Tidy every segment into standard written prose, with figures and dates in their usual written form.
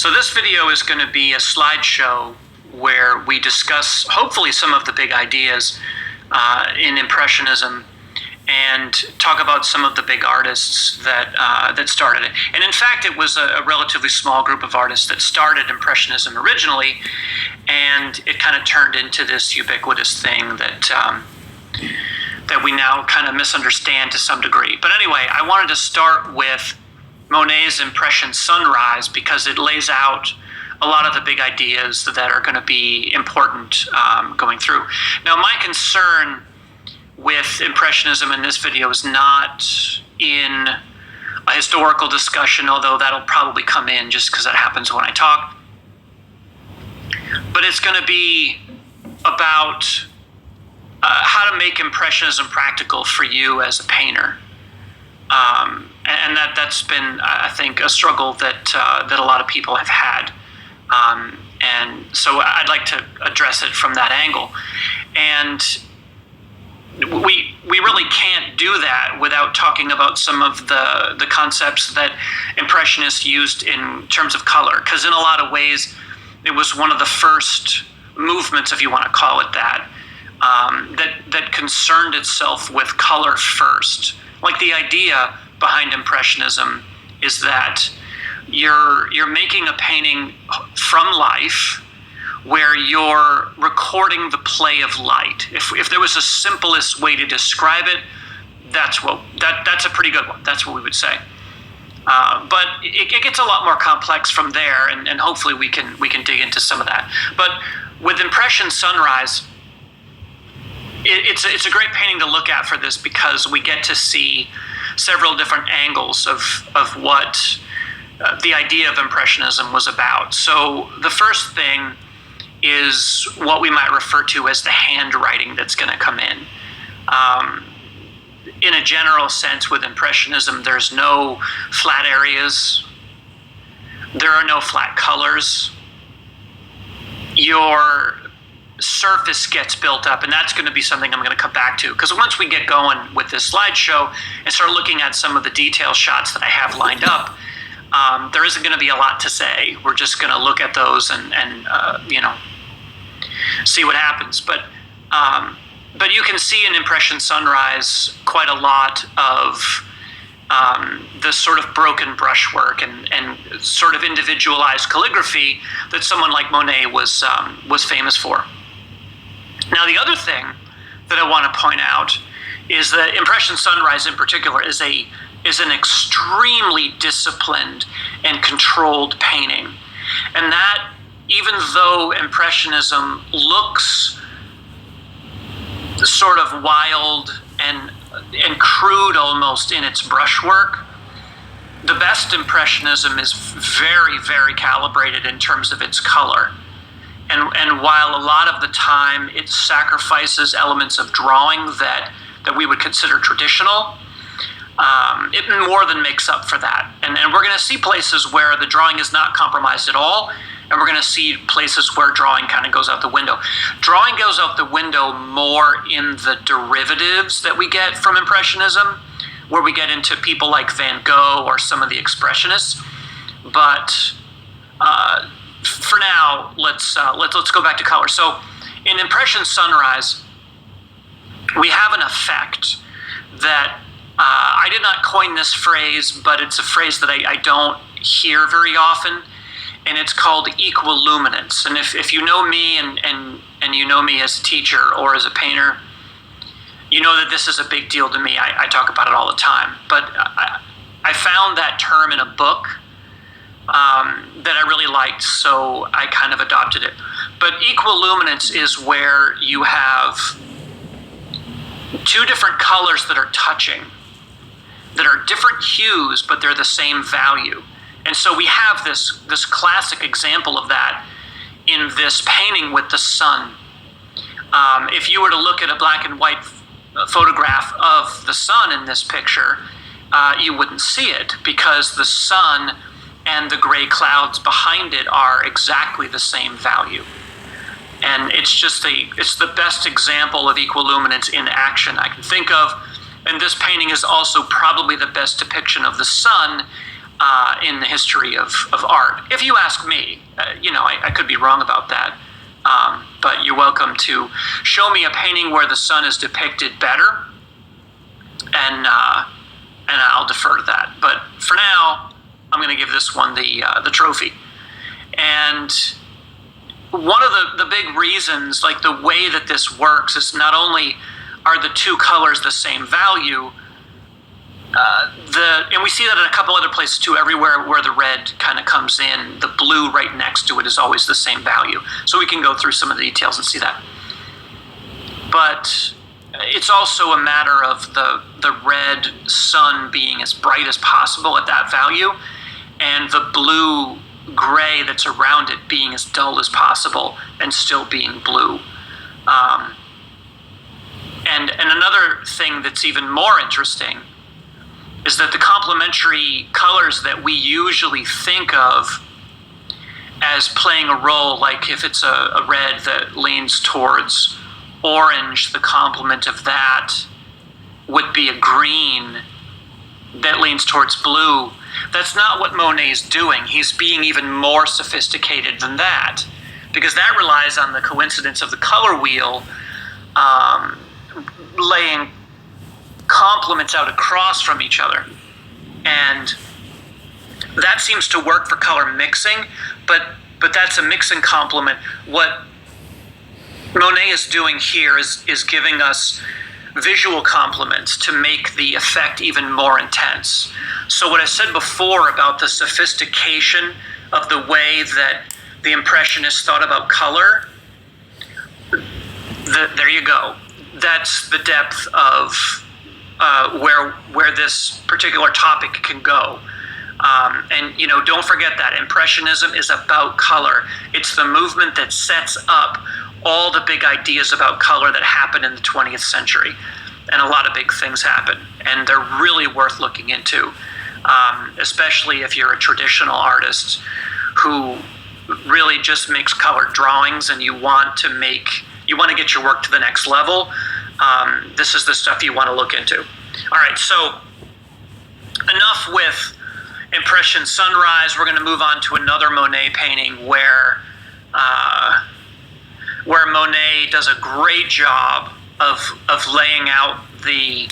So this video is going to be a slideshow where we discuss hopefully some of the big ideas in Impressionism and talk about some of the big artists that started it. And in fact, it was a relatively small group of artists that started Impressionism originally, and it kind of turned into this ubiquitous thing that we now kind of misunderstand to some degree. But anyway, I wanted to start with Monet's Impression Sunrise because it lays out a lot of the big ideas that are going to be important going through. Now, my concern with Impressionism in this video is not in a historical discussion, although that'll probably come in just because that happens when I talk. But it's going to be about how to make Impressionism practical for you as a painter. And that's been, I think, a struggle that a lot of people have had. And so I'd like to address it from that angle. And we really can't do that without talking about some of the concepts that Impressionists used in terms of color, because in a lot of ways it was one of the first movements, if you want to call it that, that concerned itself with color first. Like, the idea behind Impressionism is that you're making a painting from life where you're recording the play of light. If there was a simplest way to describe it, that's a pretty good one. That's what we would say. But it gets a lot more complex from there, and hopefully we can dig into some of that. But with Impression Sunrise, it's a great painting to look at for this because we get to see several different angles of what the idea of Impressionism was about. So the first thing is what we might refer to as the handwriting that's going to come in. In a general sense, with Impressionism, there's no flat areas. There are no flat colors. Your surface gets built up, and that's going to be something I'm going to come back to, because once we get going with this slideshow and start looking at some of the detail shots that I have lined up, there isn't going to be a lot to say. We're just going to look at those and see what happens. But you can see in Impression Sunrise quite a lot of this sort of broken brushwork and sort of individualized calligraphy that someone like Monet was famous for. Now, the other thing that I want to point out is that Impression Sunrise in particular is an extremely disciplined and controlled painting. And that, even though Impressionism looks sort of wild and crude almost in its brushwork, the best Impressionism is very, very calibrated in terms of its color. And while a lot of the time it sacrifices elements of drawing that we would consider traditional, it more than makes up for that. And we're going to see places where the drawing is not compromised at all, and we're going to see places where drawing kind of goes out the window. Drawing goes out the window more in the derivatives that we get from Impressionism, where we get into people like Van Gogh or some of the Expressionists. But for now, let's go back to color. So in Impression Sunrise, we have an effect that I did not coin this phrase, but it's a phrase that I don't hear very often, and it's called equiluminance. And if you know me and you know me as a teacher or as a painter, you know that this is a big deal to me. I talk about it all the time. But I found that term in a book that I really liked, so I kind of adopted it. But equiluminance is where you have two different colors that are touching, that are different hues, but they're the same value. And so we have this classic example of that in this painting with the sun. If you were to look at a black and white photograph of the sun in this picture, you wouldn't see it, because the sun and the gray clouds behind it are exactly the same value. And it's the best example of equiluminance in action I can think of. And this painting is also probably the best depiction of the sun in the history of art. If you ask me, I could be wrong about that. But you're welcome to show me a painting where the sun is depicted better, and I'll defer to that. But for now, I'm going to give this one the trophy. And one of the big reasons, like the way that this works, is not only are the two colors the same value, and we see that in a couple other places too. Everywhere where the red kind of comes in, the blue right next to it is always the same value. So we can go through some of the details and see that. But it's also a matter of the red sun being as bright as possible at that value, and the blue gray that's around it being as dull as possible and still being blue. And another thing that's even more interesting is that the complementary colors that we usually think of as playing a role, like if it's a red that leans towards orange, the complement of that would be a green that leans towards blue. That's not what Monet's doing. He's being even more sophisticated than that, because that relies on the coincidence of the color wheel laying complements out across from each other. And that seems to work for color mixing, but that's a mixing complement. What Monet is doing here is giving us visual complements to make the effect even more intense. So what I said before about the sophistication of the way that the Impressionists thought about color, there you go. That's the depth of where this particular topic can go. And don't forget that Impressionism is about color. It's the movement that sets up all the big ideas about color that happened in the 20th century. And a lot of big things happen, and they're really worth looking into, especially if you're a traditional artist who really just makes colored drawings and you want to get your work to the next level. This is the stuff you want to look into. All right, so enough with Impression Sunrise. We're going to move on to another Monet painting where Monet does a great job of laying out the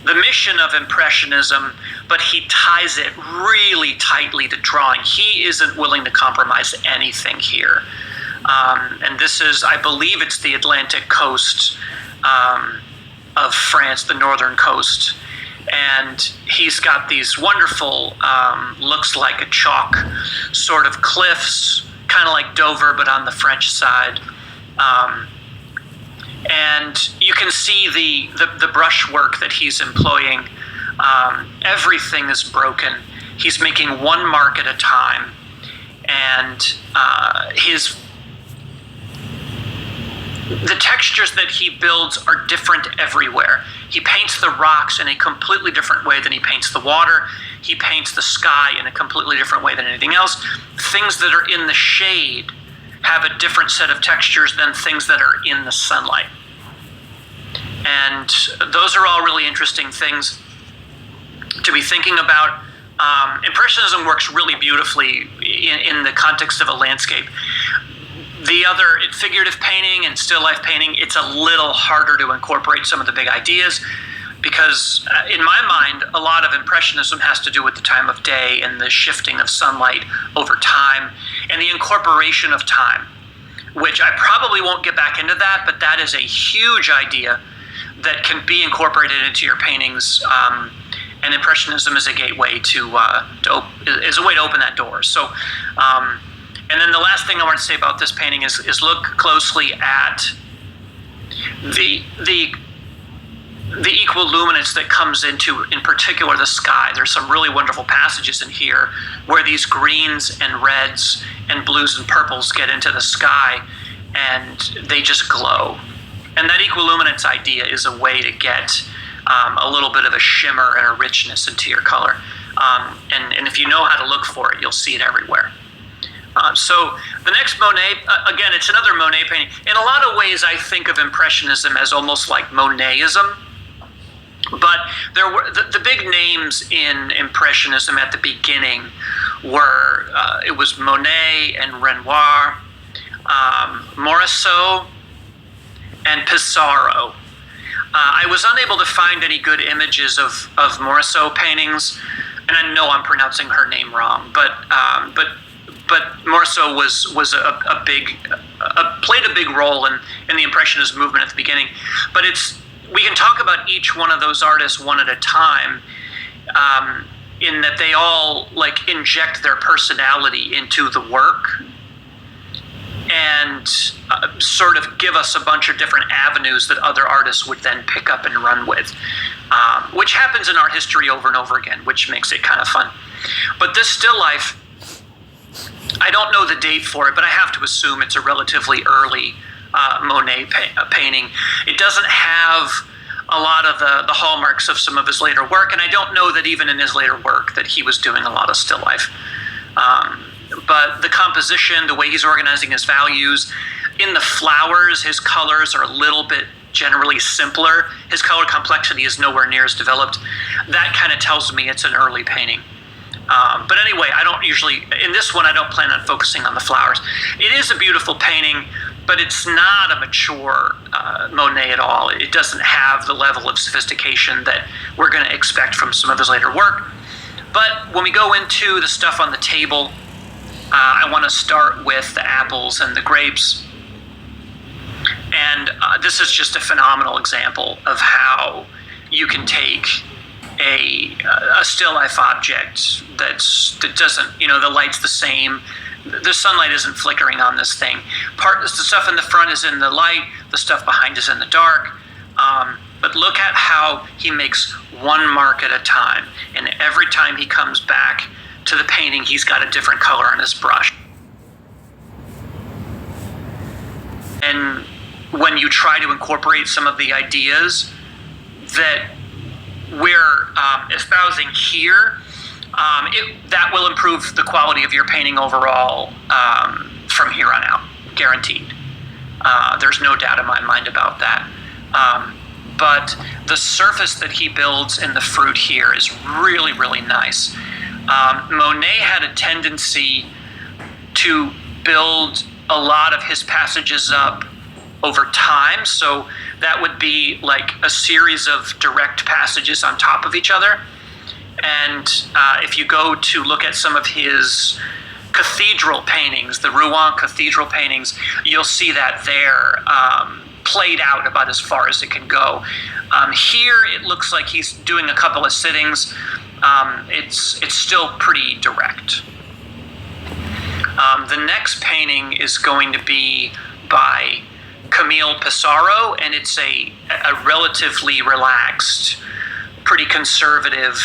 mission of Impressionism, but he ties it really tightly to drawing. He isn't willing to compromise anything here. And this is, I believe it's the Atlantic coast of France, the northern coast. And he's got these wonderful, looks like a chalk sort of cliffs, kind of like Dover, but on the French side. And you can see the brushwork that he's employing. Everything is broken. He's making one mark at a time. And the textures that he builds are different everywhere. He paints the rocks in a completely different way than he paints the water. He paints the sky in a completely different way than anything else. Things that are in the shade have a different set of textures than things that are in the sunlight. And those are all really interesting things to be thinking about. Impressionism works really beautifully in the context of a landscape. The other, figurative painting and still life painting, it's a little harder to incorporate some of the big ideas because in my mind, a lot of Impressionism has to do with the time of day and the shifting of sunlight over time and the incorporation of time, which I probably won't get back into that, but that is a huge idea that can be incorporated into your paintings. And Impressionism is a gateway is a way to open that door. So, and then the last thing I want to say about this painting is look closely at the equal luminance that comes into, in particular, the sky. There's some really wonderful passages in here where these greens and reds and blues and purples get into the sky and they just glow. And that equal luminance idea is a way to get a little bit of a shimmer and a richness into your color. And if you know how to look for it, you'll see it everywhere. So the next Monet, again, it's another Monet painting. In a lot of ways, I think of Impressionism as almost like Monetism, But there were the big names in Impressionism at the beginning were it was Monet and Renoir, Morisot, and Pissarro. I was unable to find any good images of Morisot paintings, and I know I'm pronouncing her name wrong, but Morisot was a big played a big role in the Impressionist movement at the beginning. But we can talk about each one of those artists one at a time, in that they all like inject their personality into the work and sort of give us a bunch of different avenues that other artists would then pick up and run with, which happens in art history over and over again, which makes it kind of fun. But this still life, I don't know the date for it, but I have to assume it's a relatively early Monet painting. It doesn't have a lot of the hallmarks of some of his later work, and I don't know that even in his later work that he was doing a lot of still life. But the composition, the way he's organizing his values, in the flowers, his colors are a little bit generally simpler. His color complexity is nowhere near as developed. That kind of tells me it's an early painting. But anyway, I don't usually, in this one, I don't plan on focusing on the flowers. It is a beautiful painting, but it's not a mature Monet at all. It doesn't have the level of sophistication that we're going to expect from some of his later work. But when we go into the stuff on the table, I want to start with the apples and the grapes. And this is just a phenomenal example of how you can take a still life object that doesn't, the light's the same. The sunlight isn't flickering on this thing. The stuff in the front is in the light, the stuff behind is in the dark. But look at how he makes one mark at a time. And every time he comes back to the painting, he's got a different color on his brush. And when you try to incorporate some of the ideas that we're espousing here, that will improve the quality of your painting overall from here on out, guaranteed. There's no doubt in my mind about that. But the surface that he builds in the fruit here is really, really nice. Monet had a tendency to build a lot of his passages up over time, so that would be like a series of direct passages on top of each other. And if you go to look at some of his cathedral paintings, the Rouen cathedral paintings, you'll see that there played out about as far as it can go. Here it looks like he's doing a couple of sittings. It's still pretty direct. The next painting is going to be by Camille Pissarro, and it's a relatively relaxed, pretty conservative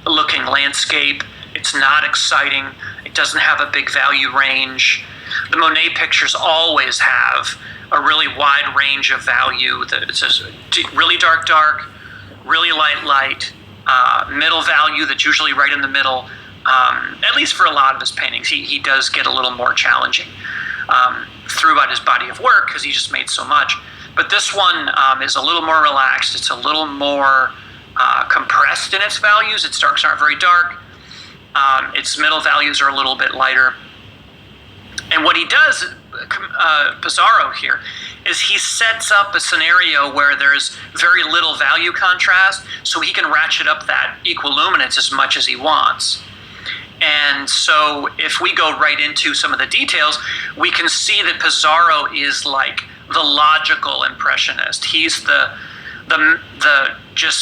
looking landscape. It's not exciting. It doesn't have a big value range. The Monet pictures always have a really wide range of value. It's just really dark, dark, really light, light, middle value that's usually right in the middle. At least for a lot of his paintings, he does get a little more challenging throughout his body of work because he just made so much. But this one is a little more relaxed. It's a little more compressed in its values. Its darks aren't very dark. Its middle values are a little bit lighter. And what he does, Pissarro here, is he sets up a scenario where there's very little value contrast, so he can ratchet up that equiluminance as much as he wants. And so if we go right into some of the details, we can see that Pissarro is like the logical impressionist. He's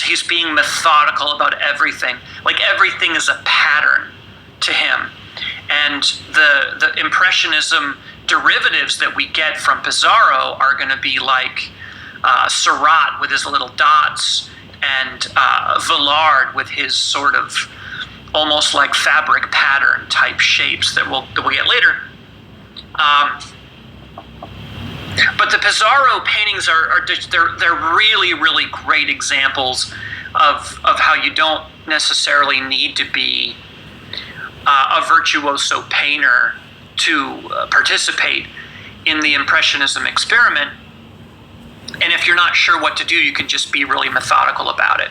he's being methodical about everything. Like everything is a pattern to him. And the impressionism derivatives that we get from Pissarro are going to be like Seurat with his little dots, and Villard with his sort of almost like fabric pattern type shapes that we'll get later. But the Pissarro paintings they're really, really great examples of how you don't necessarily need to be a virtuoso painter to participate in the Impressionism experiment. And if you're not sure what to do, you can just be really methodical about it.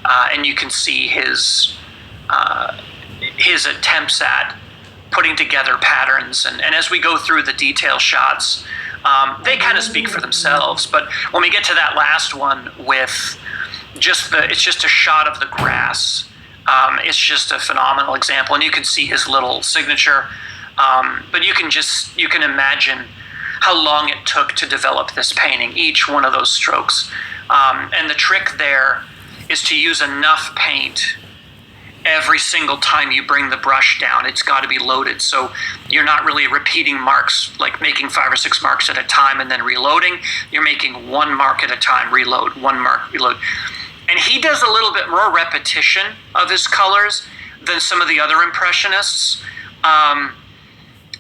And you can see his attempts at putting together patterns. And as we go through the detail shots, they kind of speak for themselves. But when we get to that last one with it's just a shot of the grass, it's just a phenomenal example. And you can see his little signature. But you can imagine how long it took to develop this painting, each one of those strokes. And the trick there is to use enough paint every single time you bring the brush down. It's got to be loaded, so you're not really repeating marks, like making 5 or 6 marks at a time and then reloading. You're making 1 mark at a time, reload, 1 mark, reload. And he does a little bit more repetition of his colors than some of the other Impressionists.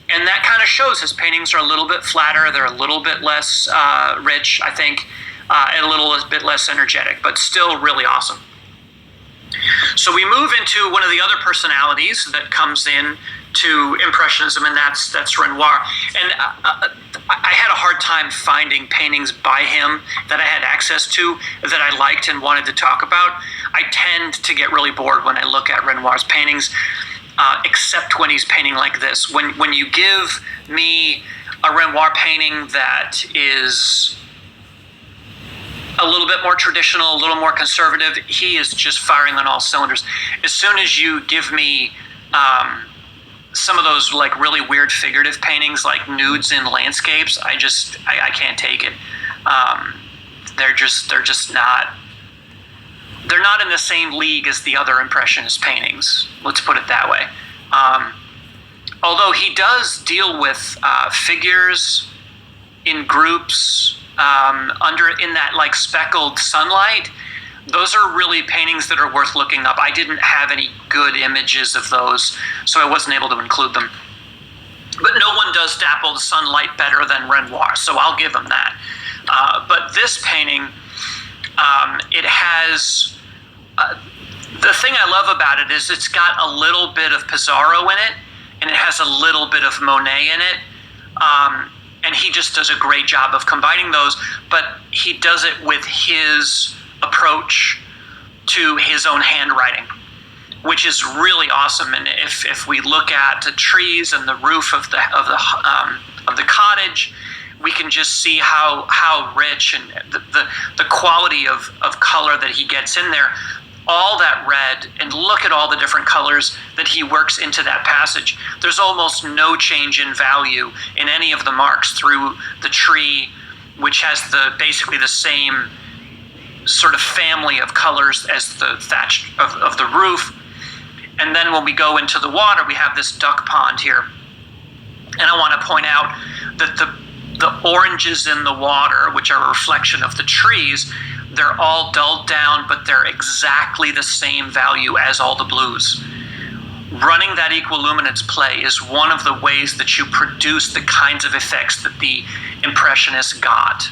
And that kind of shows his paintings are a little bit flatter. They're a little bit less rich, I think, and a little bit less energetic, but still really awesome. So we move into one of the other personalities that comes in to Impressionism, and that's Renoir. And I had a hard time finding paintings by him that I had access to that I liked and wanted to talk about. I tend to get really bored when I look at Renoir's paintings, except when he's painting like this. When you give me a Renoir painting that is a little bit more traditional, a little more conservative, he is just firing on all cylinders. As soon as you give me some of those like really weird figurative paintings, like nudes in landscapes, I can't take it. They're not in the same league as the other Impressionist paintings. Let's put it that way. Although he does deal with figures in groups in that like speckled sunlight. Those are really paintings that are worth looking up. I didn't have any good images of those, so I wasn't able to include them. But no one does dappled sunlight better than Renoir, so I'll give him that. But this painting, it has... the thing I love about it is it's got a little bit of Pissarro in it, and it has a little bit of Monet in it. And he just does a great job of combining those, but he does it with his approach to his own handwriting, which is really awesome. And if we look at the trees and the roof of the cottage, we can just see how rich and the quality of color that he gets in there. All that red, and look at all the different colors that he works into that passage. There's almost no change in value in any of the marks through the tree, which has basically the same sort of family of colors as the thatch of the roof. And then when we go into the water, we have this duck pond here. And I want to point out that the oranges in the water, which are a reflection of the trees, they're all dulled down, but they're exactly the same value as all the blues. Running that equiluminance play is one of the ways that you produce the kinds of effects that the Impressionists got.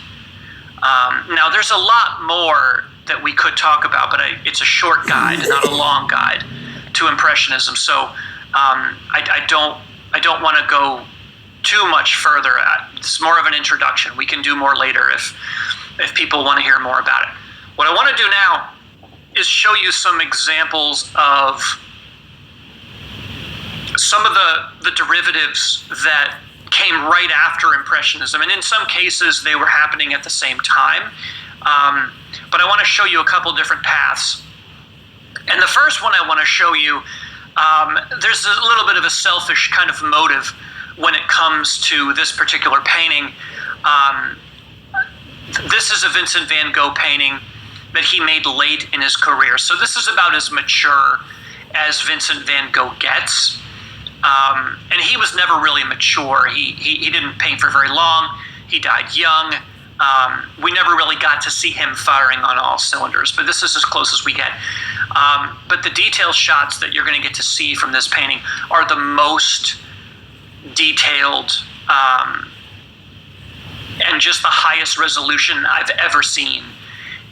Now, there's a lot more that we could talk about, but it's a short guide, not a long guide to Impressionism. So I don't want to go too much further. It's more of an introduction. We can do more later if people want to hear more about it. What I want to do now is show you some examples of some of the derivatives that came right after Impressionism. And in some cases, they were happening at the same time. But I want to show you a couple different paths. And the first one I want to show you, there's a little bit of a selfish kind of motive when it comes to this particular painting. This is a Vincent van Gogh painting that he made late in his career. So this is about as mature as Vincent van Gogh gets. And he was never really mature. He didn't paint for very long. He died young. We never really got to see him firing on all cylinders, but this is as close as we get. But the detail shots that you're going to get to see from this painting are the most detailed and just the highest resolution I've ever seen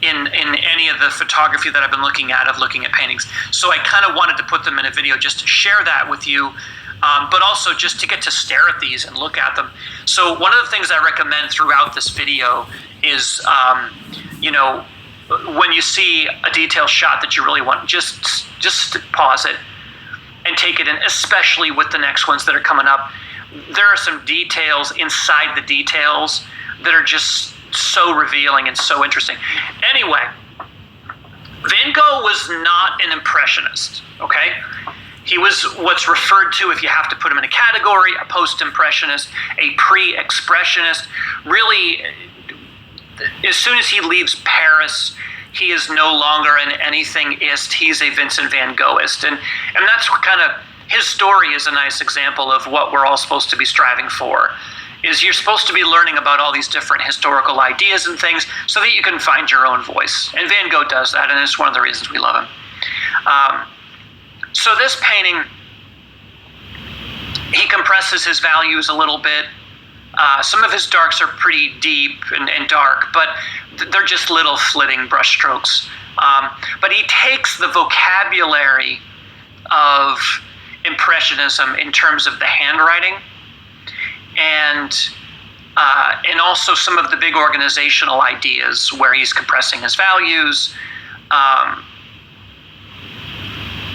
in any of the photography that I've been looking at paintings. So I kind of wanted to put them in a video just to share that with you, but also just to get to stare at these and look at them. So one of the things I recommend throughout this video is, when you see a detail shot that you really want, just pause it and take it in, especially with the next ones that are coming up. There are some details inside the details that are just so revealing and so interesting. Anyway, Van Gogh was not an impressionist, okay? He was what's referred to, if you have to put him in a category, a post-impressionist, a pre-expressionist. Really, as soon as he leaves Paris, he is no longer an anythingist. He's a Vincent van Goghist. And that's kind of, his story is a nice example of what we're all supposed to be striving for, is you're supposed to be learning about all these different historical ideas and things so that you can find your own voice. And Van Gogh does that, and it's one of the reasons we love him. So this painting, he compresses his values a little bit. Some of his darks are pretty deep and dark, but they're just little flitting brushstrokes. But he takes the vocabulary of Impressionism in terms of the handwriting and also some of the big organizational ideas where he's compressing his values.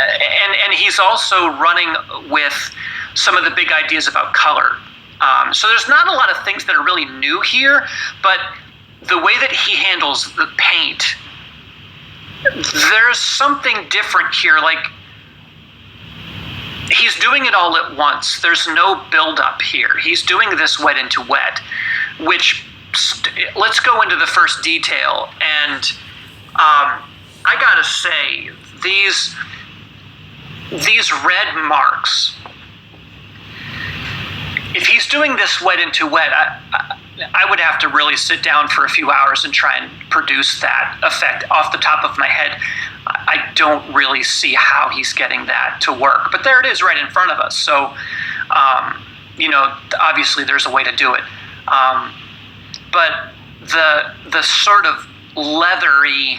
And he's also running with some of the big ideas about color. So there's not a lot of things that are really new here, but the way that he handles the paint, there's something different here. Like, he's doing it all at once. There's no build-up here. He's doing this wet into wet, which, let's go into the first detail. And I gotta say, these red marks, if he's doing this wet into wet, I would have to really sit down for a few hours and try and produce that effect off the top of my head. I don't really see how he's getting that to work, but there it is right in front of us. So, obviously there's a way to do it. But the sort of leathery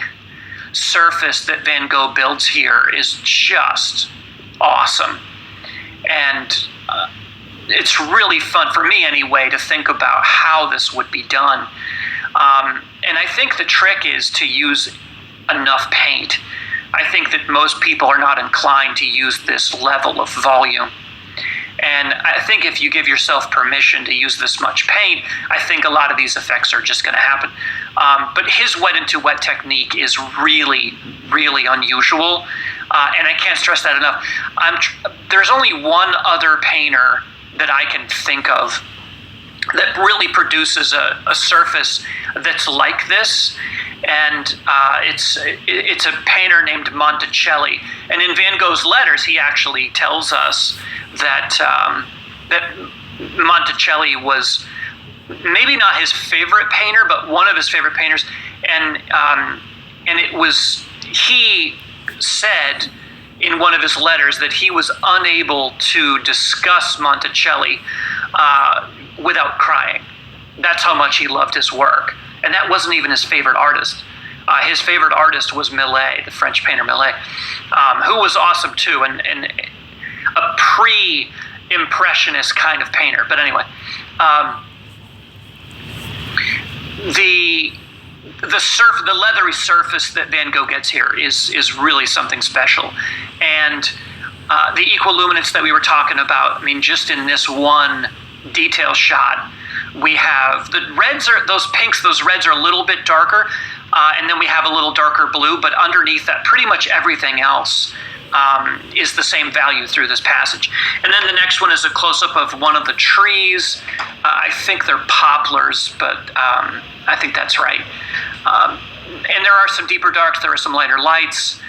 surface that Van Gogh builds here is just awesome. And it's really fun, for me anyway, to think about how this would be done. And I think the trick is to use enough paint. I think that most people are not inclined to use this level of volume. And I think if you give yourself permission to use this much paint, I think a lot of these effects are just going to happen. But his wet into wet technique is really, really unusual. And I can't stress that enough. There's only one other painter that I can think of that really produces a surface that's like this, and it's a painter named Monticelli. And in Van Gogh's letters, he actually tells us that that Monticelli was maybe not his favorite painter, but one of his favorite painters, and it was, he said in one of his letters that he was unable to discuss Monticelli without crying. That's how much he loved his work. And that wasn't even his favorite artist. His favorite artist was Millet, the French painter Millet, who was awesome too, and a pre-impressionist kind of painter. But anyway, the leathery surface that Van Gogh gets here is really something special. And the equiluminance that we were talking about, I mean, just in this one detail shot, we have the reds are, those pinks, those reds are a little bit darker, and then we have a little darker blue, but underneath that, pretty much everything else is the same value through this passage. And then the next one is a close-up of one of the trees. I think they're poplars, but I think that's right. And there are some deeper darks, there are some lighter lights,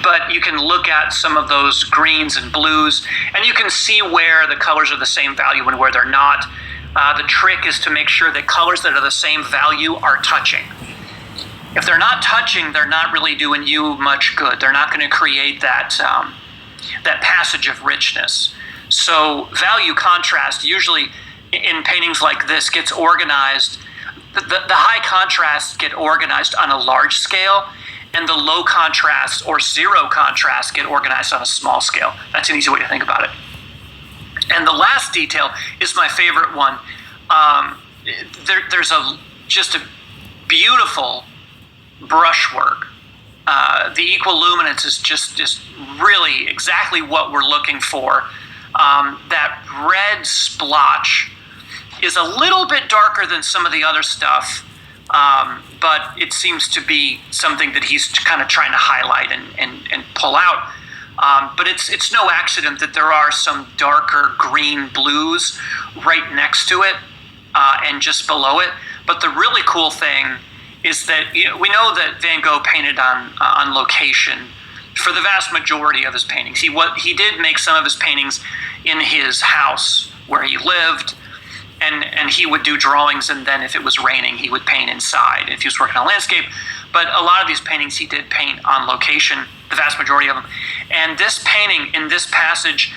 but you can look at some of those greens and blues, and you can see where the colors are the same value and where they're not. The trick is to make sure that colors that are the same value are touching. If they're not touching, they're not really doing you much good. They're not going to create that passage of richness. So value contrast usually in paintings like this gets organized. The high contrasts get organized on a large scale, and the low contrast or zero contrast get organized on a small scale. That's an easy way to think about it. And the last detail is my favorite one. there's just a beautiful brushwork. The equal luminance is really exactly what we're looking for. That red splotch is a little bit darker than some of the other stuff, but it seems to be something that he's kind of trying to highlight and pull out. But it's no accident that there are some darker green blues right next to it and just below it. But the really cool thing is that we know that Van Gogh painted on location for the vast majority of his paintings. He did make some of his paintings in his house where he lived, and he would do drawings, and then if it was raining, he would paint inside if he was working on landscape. But a lot of these paintings he did paint on location, the vast majority of them. And this painting in this passage,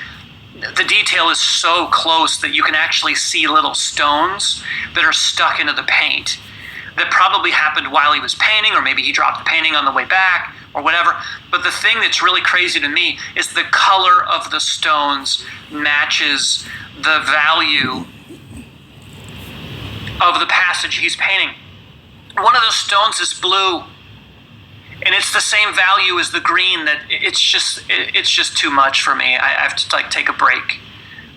the detail is so close that you can actually see little stones that are stuck into the paint that probably happened while he was painting, or maybe he dropped the painting on the way back or whatever. But the thing that's really crazy to me is the color of the stones matches the value of the passage he's painting. One of those stones is blue, and it's the same value as the green. That it's just too much for me. I have to take a break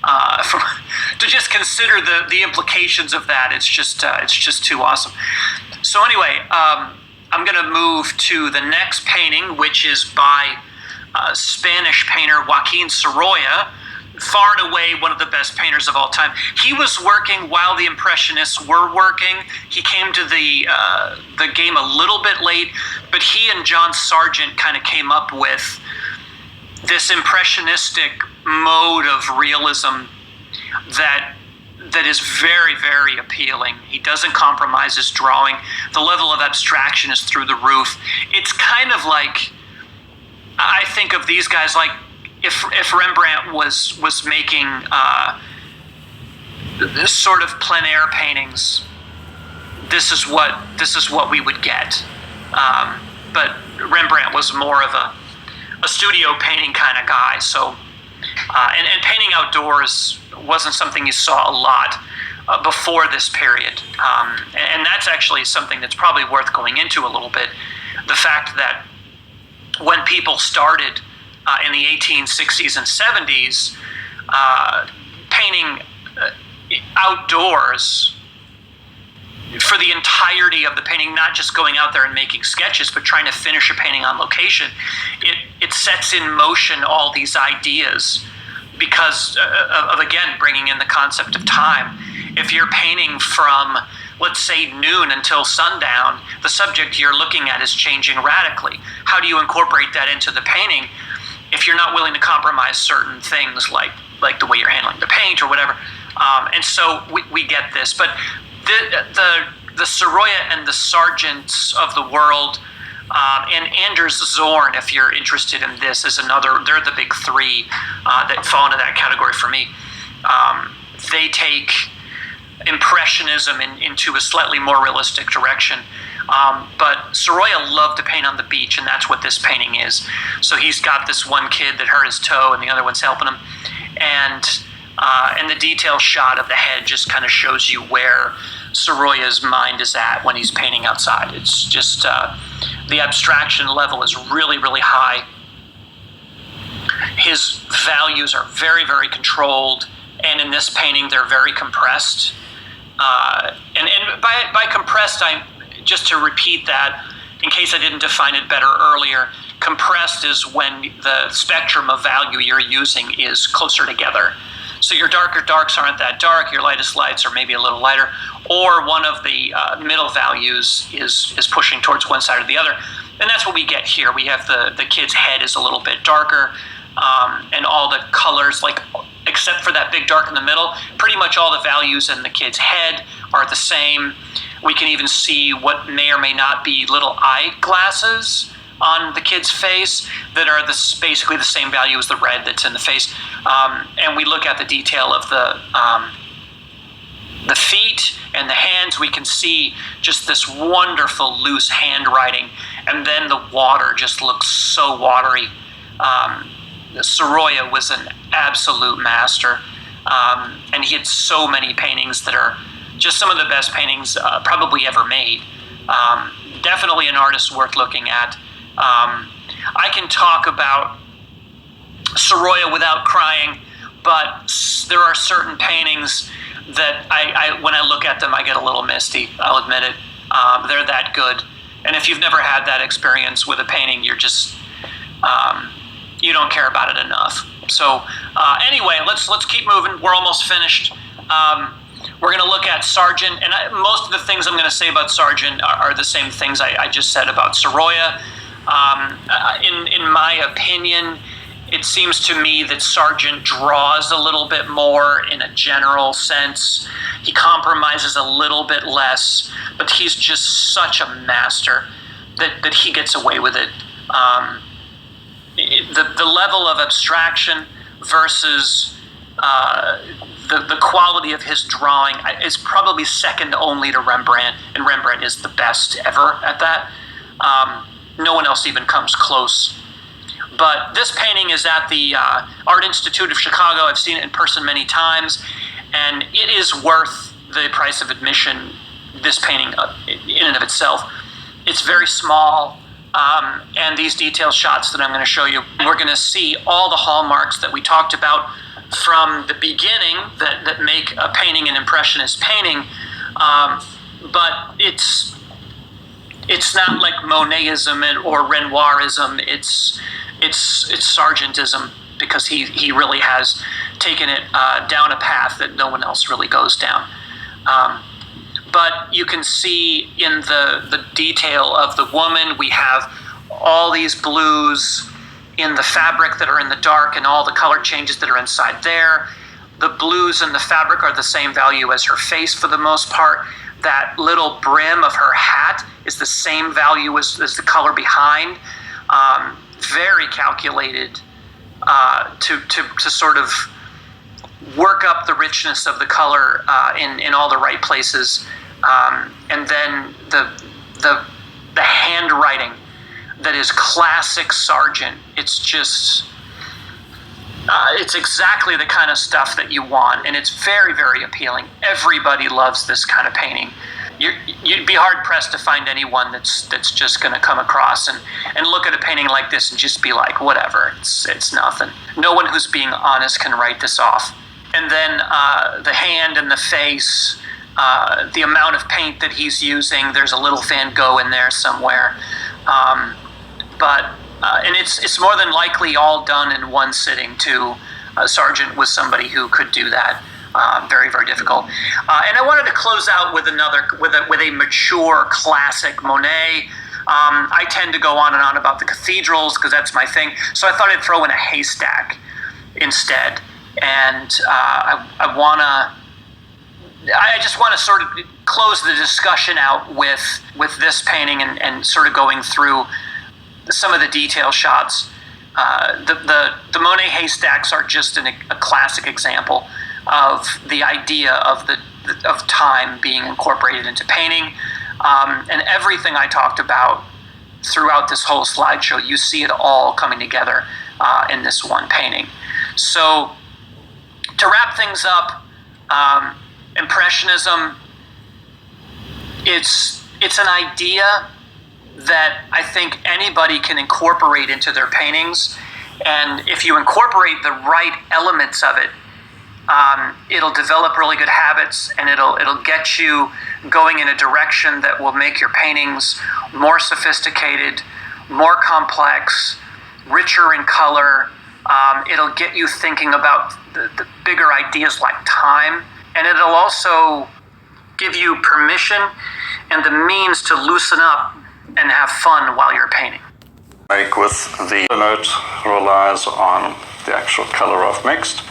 to just consider the implications of that. It's just too awesome. So anyway, I'm going to move to the next painting, which is by Spanish painter Joaquin Sorolla, far and away one of the best painters of all time. He was working while the Impressionists were working. He came to the game a little bit late, but he and John Sargent kind of came up with this impressionistic mode of realism that is very, very appealing. He doesn't compromise his drawing. The level of abstraction is through the roof. It's kind of like, I think of these guys like if Rembrandt was making this sort of plein air paintings, this is what we would get. But Rembrandt was more of a studio painting kind of guy. So and painting outdoors wasn't something you saw a lot before this period. And that's actually something that's probably worth going into a little bit. The fact that when people started in the 1860s and 70s, painting outdoors for the entirety of the painting, not just going out there and making sketches, but trying to finish a painting on location, it sets in motion all these ideas because of again, bringing in the concept of time. If you're painting from, let's say, noon until sundown, the subject you're looking at is changing radically. How do you incorporate that into the painting if you're not willing to compromise certain things like the way you're handling the paint or whatever? And so we get this. But the Sorolla and the Sargents of the world, and Anders Zorn, if you're interested in this, is another. They're the big three that fall into that category for me. They take Impressionism into a slightly more realistic direction. But Sorolla loved to paint on the beach, and that's what this painting is. So he's got this one kid that hurt his toe, and the other one's helping him. And the detail shot of the head just kind of shows you where Sorolla's mind is at when he's painting outside. It's just the abstraction level is really, really high. His values are very, very controlled, and in this painting, they're very compressed. And by compressed, just to repeat that, in case I didn't define it better earlier, compressed is when the spectrum of value you're using is closer together. So your darker darks aren't that dark, your lightest lights are maybe a little lighter, or one of the middle values is pushing towards one side or the other. And that's what we get here. We have the kid's head is a little bit darker, and all the colors, like except for that big dark in the middle, pretty much all the values in the kid's head are the same. We can even see what may or may not be little eyeglasses on the kid's face that are basically the same value as the red that's in the face. And we look at the detail of the feet and the hands. We can see just this wonderful loose handwriting, and then the water just looks so watery. Sorolla was an absolute master, and he had so many paintings that are just some of the best paintings probably ever made. Definitely an artist worth looking at. I can talk about Sorolla without crying, but there are certain paintings that when I look at them, I get a little misty. I'll admit it. They're that good. And if you've never had that experience with a painting, you're just, you don't care about it enough. So anyway, let's keep moving. We're almost finished. We're going to look at Sargent, and most of the things I'm going to say about Sargent are the same things I just said about Sorolla. In my opinion, it seems to me that Sargent draws a little bit more in a general sense. He compromises a little bit less, but he's just such a master that he gets away with it. The level of abstraction versus the quality of his drawing is probably second only to Rembrandt, and Rembrandt is the best ever at that. No one else even comes close. But this painting is at the Art Institute of Chicago. I've seen it in person many times, and it is worth the price of admission, this painting in and of itself. It's very small, and these detail shots that I'm going to show you, we're going to see all the hallmarks that we talked about from the beginning that make a painting an Impressionist painting, but it's not like Monetism or Renoirism. It's Sargentism, because he really has taken it down a path that no one else really goes down. But you can see in the detail of the woman, we have all these blues in the fabric that are in the dark and all the color changes that are inside there. The blues in the fabric are the same value as her face for the most part. That little brim of her hat is the same value as the color behind. Very calculated to sort of work up the richness of the color in all the right places. And then the handwriting that is classic Sargent. It's just, it's exactly the kind of stuff that you want, and it's very, very appealing. Everybody loves this kind of painting. You'd be hard-pressed to find anyone that's just going to come across and look at a painting like this and just be like, whatever, it's nothing. No one who's being honest can write this off. And then the hand and the face, the amount of paint that he's using, there's a little Van Gogh in there somewhere. And it's more than likely all done in one sitting too. Sargent was somebody who could do that. Very, very difficult. And I wanted to close out with a mature classic Monet. I tend to go on and on about the cathedrals because that's my thing. So I thought I'd throw in a haystack instead. And I just want to sort of close the discussion out with this painting and sort of going through some of the detail shots. The Monet haystacks are just a classic example of the idea of time being incorporated into painting. And everything I talked about throughout this whole slideshow, you see it all coming together in this one painting. So to wrap things up, Impressionism, it's an idea that I think anybody can incorporate into their paintings. And if you incorporate the right elements of it, it'll develop really good habits, and it'll get you going in a direction that will make your paintings more sophisticated, more complex, richer in color. It'll get you thinking about the bigger ideas like time, and it'll also give you permission and the means to loosen up and have fun while you're painting. Make with the note relies on the actual color of mixed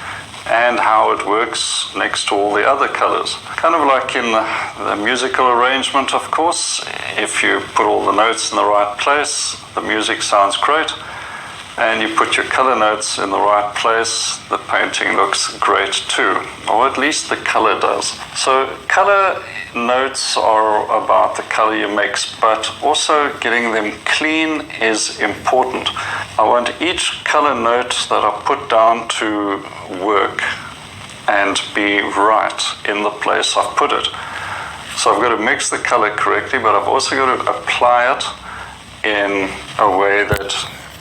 and how it works next to all the other colors. Kind of like in the musical arrangement, of course. If you put all the notes in the right place, the music sounds great. And you put your color notes in the right place, the painting looks great too, or at least the color does. So color notes are about the color you mix, but also getting them clean is important. I want each color note that I put down to work and be right in the place I've put it. So I've got to mix the color correctly, but I've also got to apply it in a way that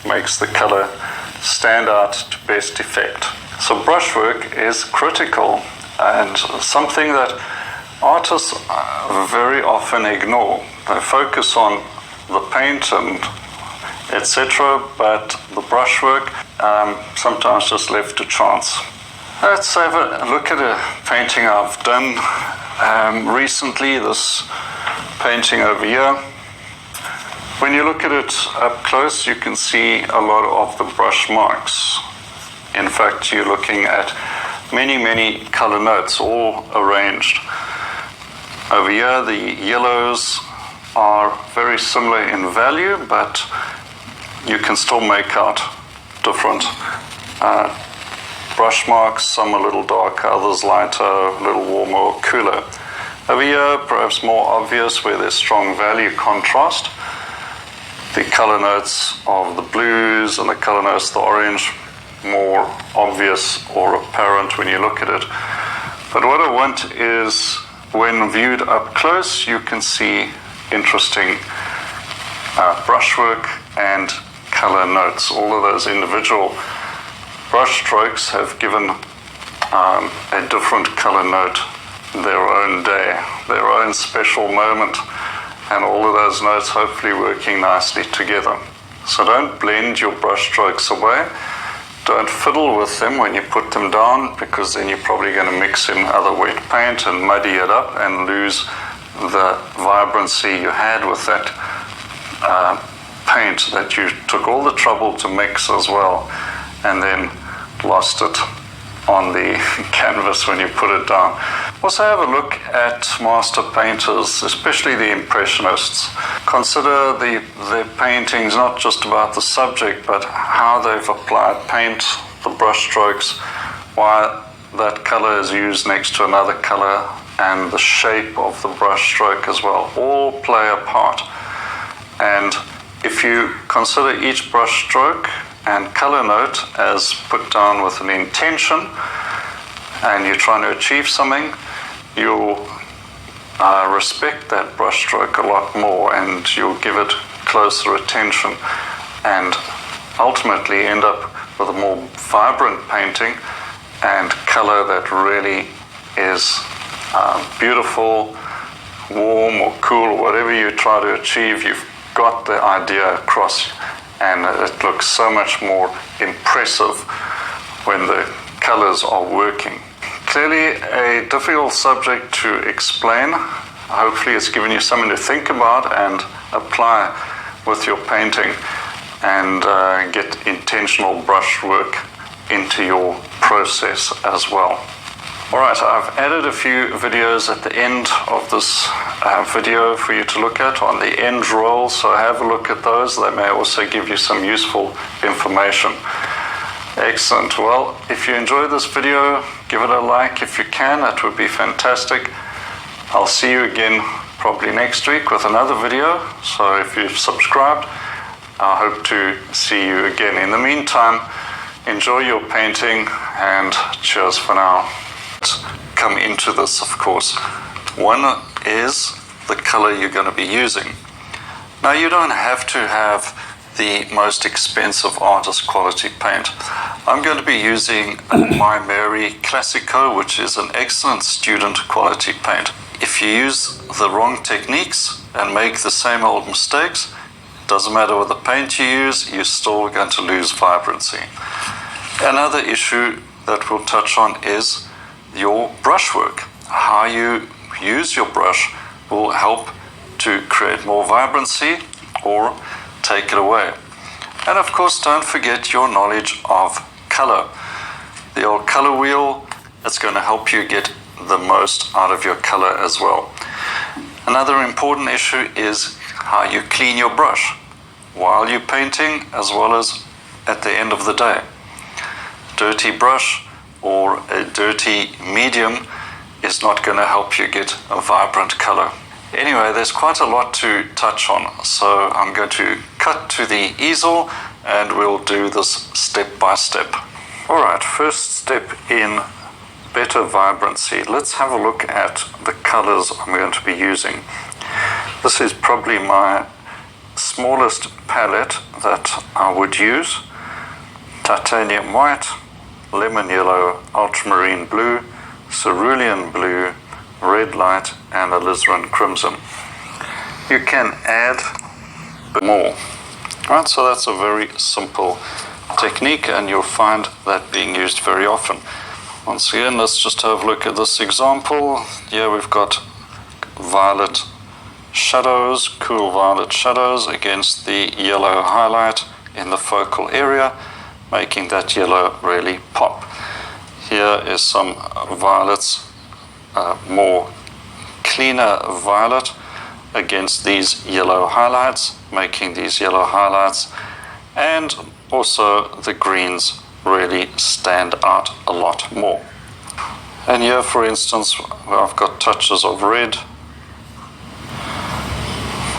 makes the color stand out to best effect. So brushwork is critical and something that artists very often ignore. They focus on the paint and etc., but the brushwork sometimes just left to chance. Let's have a look at a painting I've done recently, this painting over here. When you look at it up close, you can see a lot of the brush marks. In fact, you're looking at many color notes all arranged. Over here, the yellows are very similar in value, but you can still make out different brush marks, some a little darker, others lighter, a little warmer or cooler. Over here, perhaps more obvious where there's strong value contrast. The color notes of the blues and the color notes of the orange, more obvious or apparent when you look at it. But what I want is, when viewed up close, you can see interesting brushwork and color notes. All of those individual brush strokes have given a different color note their own day, their own special moment, and all of those notes hopefully working nicely together. So don't blend your brush strokes away. Don't fiddle with them when you put them down, because then you're probably going to mix in other wet paint and muddy it up and lose the vibrancy you had with that paint that you took all the trouble to mix as well, and then lost it on the canvas when you put it down. Also have a look at master painters, especially the Impressionists. Consider their paintings not just about the subject, but how they've applied paint, the brush strokes, why that color is used next to another color, and the shape of the brush stroke as well. All play a part. And if you consider each brush stroke and color note as put down with an intention, and you're trying to achieve something, you'll respect that brush stroke a lot more, and you'll give it closer attention, and ultimately end up with a more vibrant painting and color that really is beautiful, warm or cool, or whatever you try to achieve. You've got the idea across, and it looks so much more impressive when the colors are working. Clearly a difficult subject to explain. Hopefully it's given you something to think about and apply with your painting, and get intentional brush work into your process as well. Alright, I've added a few videos at the end of this video for you to look at on the end roll, so have a look at those. They may also give you some useful information. Excellent. Well, if you enjoyed this video, give it a like if you can. That would be fantastic. I'll see you again probably next week with another video, so if you've subscribed, I hope to see you again. In the meantime, enjoy your painting, and cheers for now. Come into this, of course. One is the color you're going to be using. Now, you don't have to have the most expensive artist quality paint. I'm going to be using my Mary Classico, which is an excellent student quality paint. If you use the wrong techniques and make the same old mistakes, it doesn't matter what the paint you use, you're still going to lose vibrancy. Another issue that we'll touch on is your brushwork. How you use your brush will help to create more vibrancy or take it away. And of course, don't forget your knowledge of color. The old color wheel, it's going to help you get the most out of your color as well. Another important issue is how you clean your brush while you're painting, as well as at the end of the day. Dirty brush or a dirty medium is not going to help you get a vibrant color. Anyway, there's quite a lot to touch on, so I'm going to cut to the easel and we'll do this step by step. Alright, first step in better vibrancy. Let's have a look at the colors I'm going to be using. This is probably my smallest palette that I would use. Titanium white, lemon yellow, ultramarine blue, cerulean blue, red light, and alizarin crimson. You can add more. Right, so that's a very simple technique, and you'll find that being used very often. Once again, let's just have a look at this example. Here we've got violet shadows, cool violet shadows against the yellow highlight in the focal area, making that yellow really pop. Here is some violets, more cleaner violet against these yellow highlights, making these yellow highlights, and also the greens really stand out a lot more. And here, for instance, I've got touches of red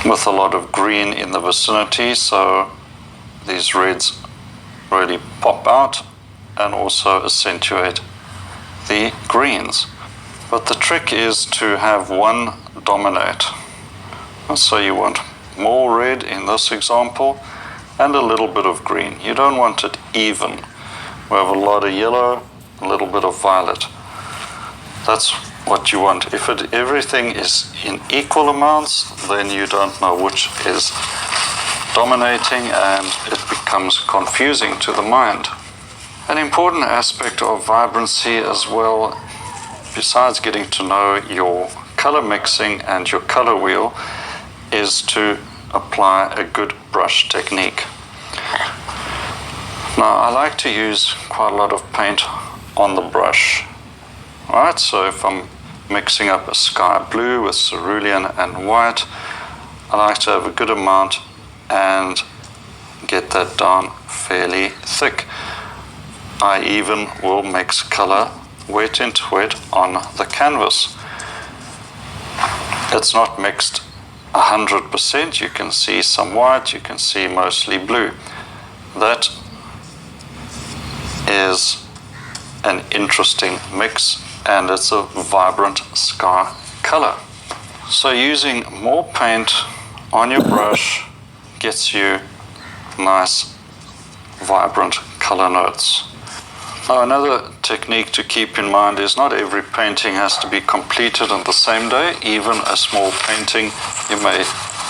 with a lot of green in the vicinity, so these reds really pop out and also accentuate the greens. But the trick is to have one dominate. So you want more red in this example and a little bit of green. You don't want it even. We have a lot of yellow, a little bit of violet. That's what you want. If everything is in equal amounts, then you don't know which is dominating, and it becomes confusing to the mind. An important aspect of vibrancy as well, besides getting to know your color mixing and your color wheel, is to apply a good brush technique. Now, I like to use quite a lot of paint on the brush. Right, so if I'm mixing up a sky blue with cerulean and white, I like to have a good amount and get that down fairly thick. I even will mix color wet into wet on the canvas. It's not mixed 100%. You can see some white, you can see mostly blue. That is an interesting mix, and it's a vibrant sky color. So using more paint on your brush gets you nice, vibrant color notes. Now, another technique to keep in mind is not every painting has to be completed on the same day. Even a small painting, you may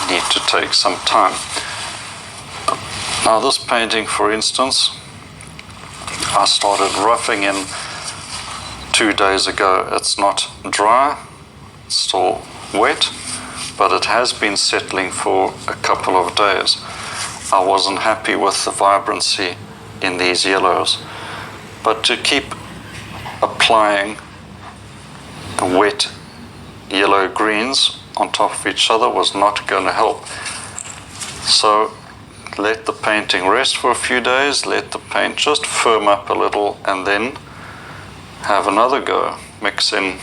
need to take some time. Now, this painting, for instance, I started roughing in 2 days ago. It's not dry, it's still wet, but it has been settling for a couple of days. I wasn't happy with the vibrancy in these yellows, but to keep applying wet yellow greens on top of each other was not going to help. So let the painting rest for a few days, let the paint just firm up a little, and then have another go. Mix in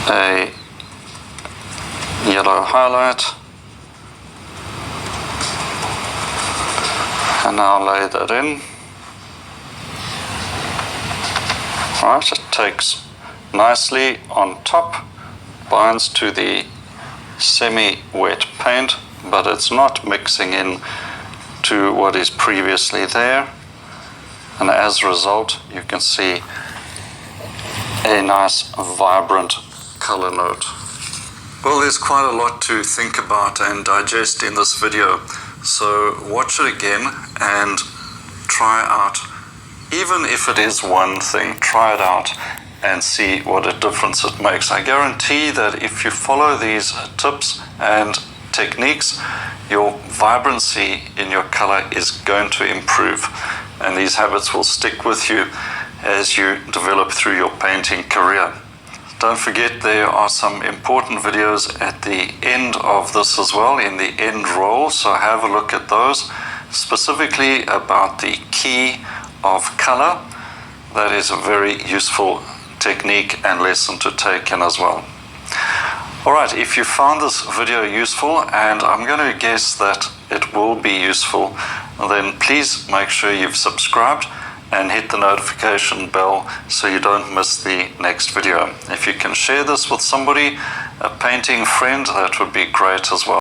a yellow highlight, and now lay that in. Right, it takes nicely on top, binds to the semi-wet paint, but it's not mixing in to what is previously there, and as a result you can see a nice vibrant color note. Well, there's quite a lot to think about and digest in this video, so watch it again and try out, even if it is one thing, try it out and see what a difference it makes. I guarantee that if you follow these tips and techniques, your vibrancy in your color is going to improve, and these habits will stick with you as you develop through your painting career. Don't forget, there are some important videos at the end of this as well, in the end roll, so have a look at those, specifically about the key of color. That is a very useful technique and lesson to take in as well. Alright, if you found this video useful, and I'm going to guess that it will be useful, then please make sure you've subscribed and hit the notification bell so you don't miss the next video. If you can share this with somebody, a painting friend, that would be great as well.